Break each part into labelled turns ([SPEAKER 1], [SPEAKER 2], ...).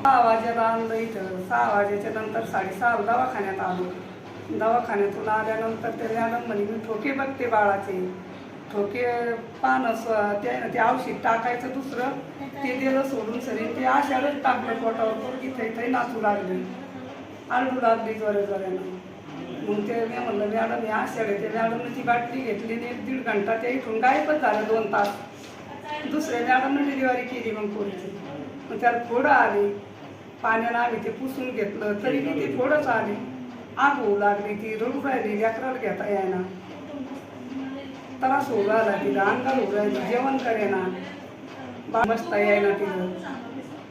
[SPEAKER 1] 6 वाजेला आणलं इथं. 6 वाजेच्या नंतर 6:30 दवाखान्यात आलो. दवाखान्यातून आल्यानंतर ते मॅडम म्हणे मी ठोके बघते बाळाचे. ठोके पानं ते औषध टाकायचं दुसरं ते दिलं सोडून सरी ते आशाळच टाकलं पोटावर. इथे नाचू लागली, आरडू लागली जोऱ्यानं. मग ते मी म्हणलं मॅडम हे आषाढ आहे. ते मॅडमने ती बाटली घेतली आणि 1-1.5 घंटा त्या इथून गायबच झालं 2 तास. दुसऱ्या मॅडमने डिलिव्हरी केली मग पोरीची. मग त्याला फोडं आली. पाण्यानं आम्ही ते पुसून घेतलं तरी ती फोडंच आली. आग होऊ लागली, ती रडू राहिली, लेकराला घेता येईना, त्रास होऊ राहिला तिला, अंगाला होऊ राहिली, जेवण करेना, बसता येईना तिला.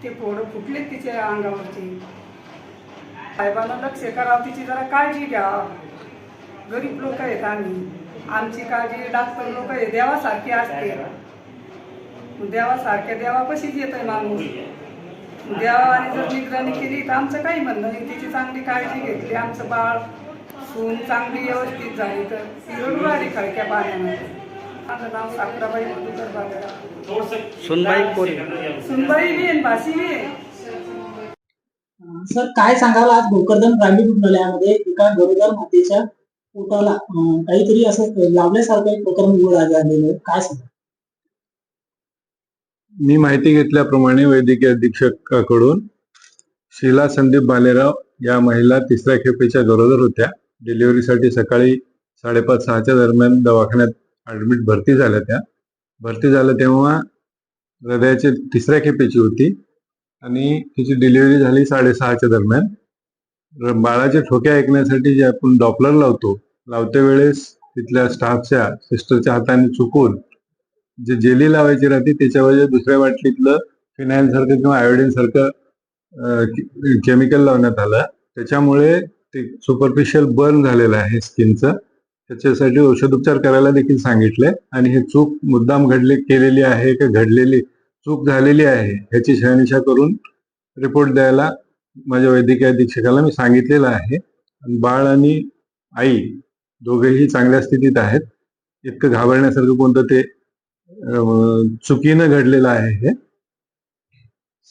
[SPEAKER 1] ते फोडं फुटले तिच्या अंगावरची. साहेबांना लक्ष करावं, तिची जरा काळजी घ्या. गरीब लोक आहेत आम्ही, आमची काळजी डॉक्टर लोक आहे देवासारखी असते. देवासारख्या देवापाशीच येतोय माणूस. देवाने जर निगराणी केली तर आमचं काही म्हणणं नाही. तिची चांगली काळजी घेतली, आमचं बाळ सून चांगली व्यवस्थित झाली तर ती रडू राहिली खडक्या पाण्यानं. माझं नाव साखराबाई मधुकर बागेरा. सुनबाई बी भाशी बी.
[SPEAKER 2] सर काय सांगाल, आज भोकरदन ग्रामीण रुग्णालयामध्ये एका गरोदर मातेच्या पोटाला काहीतरी असं लावल्यासारखं एक प्रकरण उघड झालेलं आहे, काय सांगा?
[SPEAKER 3] मी माहिती घेतल्याप्रमाणे वैद्यकीय अधीक्षकाकडून शीला संदीप बालेराव या महिला 3ऱ्या खेपेच्या गरोदर होत्या. डिलिव्हरीसाठी सकाळी 5:30-6च्या दरम्यान दवाखान्यात भरती झाल्या. त्या भरती झाल्या तेव्हा हृदयाची 3ऱ्या खेपेची होती आणि तिची डिलिव्हरी झाली 6:30च्या दरम्यान. बाळाचे ठोके ऐकण्यासाठी जे आपण डॉपलर लावते वेळेस तिथल्या स्टाफच्या सिस्टरच्या हाताने चुकून जे जेली लावायची राहते त्याच्यावर दुसऱ्या बाटलीतलं फिनाईल सारखं किंवा आयोडीन सारखं केमिकल लावण्यात आलं. त्याच्यामुळे ते सुपरफिशियल बर्न झालेलं आहे स्किनचं. त्याच्यासाठी औषधोपचार करायला देखील सांगितले आणि हे चूक मुद्दाम केलेली आहे का घडलेली चूक झालेली आहे ह्याची शहानिशा करून रिपोर्ट द्यायला माझ्या वैद्यकीय अधीक्षकाला मी सांगितलेलं आहे. बाळ आणि आई दोघेही चांगल्या स्थितीत आहेत. इतकं घाबरण्यासारखं कोणतं ते चुकीनं घडलेलं आहे हे.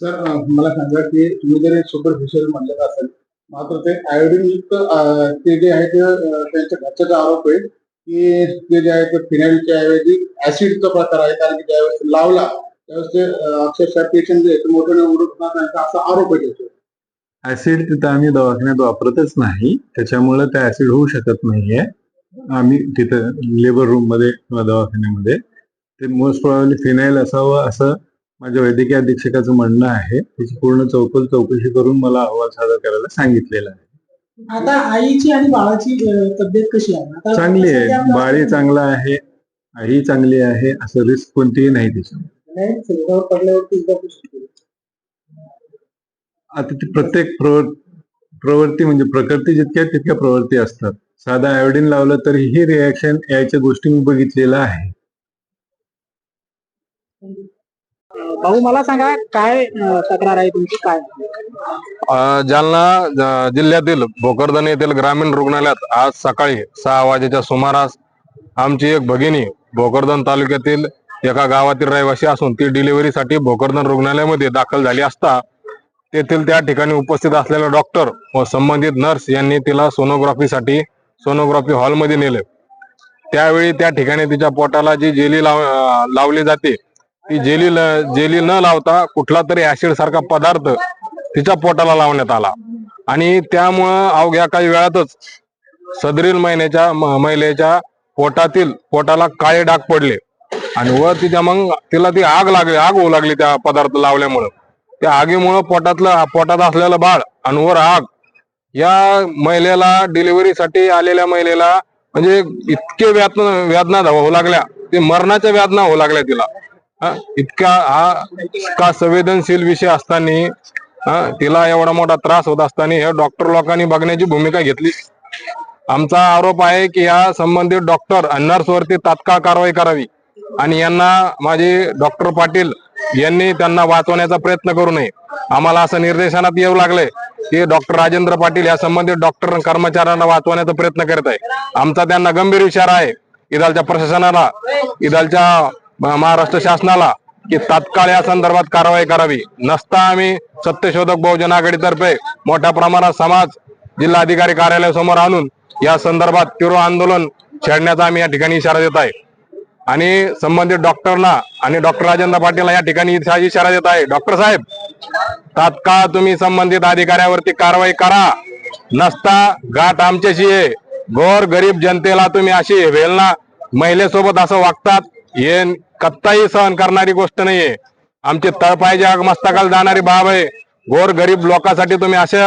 [SPEAKER 4] सर मला सांगा की तुम्ही जर सुपरफिशियल म्हणलं असेल मात्र ते आयोडीन युक्त ते जे आहे ते त्यांच्या घरच्याचा आरोप आहे की ते जे आहे ते फिनाईलच्या ऐवजी ऍसिडचा प्रकार आहे. कारण की ज्यावेळेस लावला त्यावेळेस ते अक्षरशः पेशंट जे मोठ्याने उडत त्यांचा असा आरोप आहे.
[SPEAKER 3] ऍसिड तिथं आम्ही दवाखान्यात वापरतच नाही, त्याच्यामुळे ते ऍसिड होऊ शकत नाहीये. आम्ही तिथं लेबर रूम मध्ये किंवा दवाखान्यामध्ये ते मोस्ट प्रॉब्ली फिनाईल असावं असं माझ्या वैद्यकीय अधीक्षकाचं म्हणणं आहे. त्याची पूर्ण चौकशी करून मला अहवाल सादर करायला सांगितलेला आहे.
[SPEAKER 2] आता आईची आणि बाळाची तब्येत कशी आहे? चांगली
[SPEAKER 3] आहे, बाळही चांगला आहे, आई चांगली आहे, असं रिस्क कोणतीही नाही त्याच्यामध्ये. आता ती प्रत्येक प्रवृत्ती म्हणजे प्रकृती जितक्या तितक्या प्रवृत्ती असतात. साधा आयोडीन लावलं तरी ही रिॲक्शन याच्या गोष्टी मी बघितलेल्या आहे.
[SPEAKER 2] भाऊ मला सांगा काय तक्रार आहे तुमची? काय
[SPEAKER 5] जालना जिल्ह्यातील भोकरदन येथील ग्रामीण रुग्णालयात आज सकाळी 6 वाजेच्या सुमारास आमची एक भगिनी भोकरदन तालुक्यातील एका गावातील रहिवासी असून ती डिलिव्हरीसाठी भोकरदन रुग्णालयामध्ये दाखल झाली असता तेथील त्या ठिकाणी उपस्थित असलेला डॉक्टर व संबंधित नर्स यांनी तिला सोनोग्राफी हॉलमध्ये नेले. त्यावेळी त्या ठिकाणी तिच्या पोटाला जी जेली लावली जाते ती जेली न लावता कुठला तरी ऍसिड सारखा पदार्थ तिच्या पोटाला लावण्यात आला आणि त्यामुळं अवघ्या काही वेळातच सदरील महिलेच्या पोटाला काळे डाग पडले आणि वर तिला ती आग होऊ लागली त्या पदार्थ लावल्यामुळं. त्या आगीमुळं पोटात असलेलं बाळ आणि वर आग या महिलेला डिलिव्हरीसाठी आलेल्या महिलेला म्हणजे इतके वेदना होऊ लागल्या, ते मरणाच्या वेदना होऊ लागल्या तिला. इतका संवेदनशील विषय असताना तिला एवढा मोठा त्रास होत असताना हे डॉक्टर लोकांनी बघण्याची भूमिका घेतली. आमचा आरोप आहे की या संबंधित डॉक्टर आणि नर्स वरती तात्काळ कारवाई करावी आणि यांना माझे डॉक्टर पाटील यांनी त्यांना वाचवण्याचा प्रयत्न करू नये. आम्हाला असं निर्देशनात येऊ लागले की डॉक्टर राजेंद्र पाटील या संबंधित डॉक्टर कर्मचाऱ्यांना वाचवण्याचा प्रयत्न करत आहे. आमचा त्यांना गंभीर इशारा आहे इदालच्या प्रशासनाला, इदालच्या महाराष्ट्र शासनाला की तात्काळ या संदर्भात कारवाई करावी. नसता आम्ही सत्यशोधक बहुजन आघाडीतर्फे मोठ्या प्रमाणात समाज जिल्हाधिकारी कार्यालयासमोर आणून या संदर्भात तीव्र आंदोलन छेडण्याचा आम्ही या ठिकाणी इशारा देत आहे. आणि संबंधित डॉक्टरना आणि डॉक्टर राजेंद्र पाटीलला या ठिकाणी इशारा देत आहे, डॉक्टर साहेब तात्काळ तुम्ही संबंधित अधिकाऱ्यावरती कारवाई करा. नसता गाठ आमच्याशी आहे. गोर गरीब जनतेला तुम्ही अशी वेलना महिलेसोबत असं वागतात, हे कत्ताही सहन करणारी गोष्ट नाहीये. आमचे तळपायच्या मस्तकाला जाणारी बाब आहे. गोर गरीब लोकांसाठी तुम्ही असे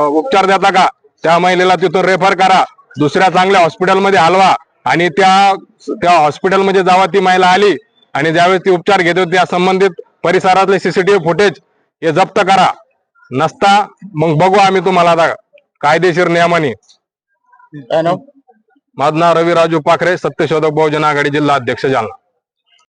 [SPEAKER 5] उपचार देता का? त्या महिलेला तिथून रेफर करा, दुसऱ्या चांगल्या हॉस्पिटलमध्ये हलवा आणि त्या हॉस्पिटलमध्ये जेव्हा ती महिला आली आणि ज्यावेळेस ती उपचार घेत होती त्या संबंधित परिसरातले सीसीटीव्ही फुटेज हे जप्त करा. नसता मग बघू आम्ही तुम्हाला आता कायदेशीर नियमाने.
[SPEAKER 4] काय नाव?
[SPEAKER 5] माझं नाव रवी राजू पाखरे, सत्यशोधक बहुजन आघाडी जिल्हा अध्यक्ष जालना.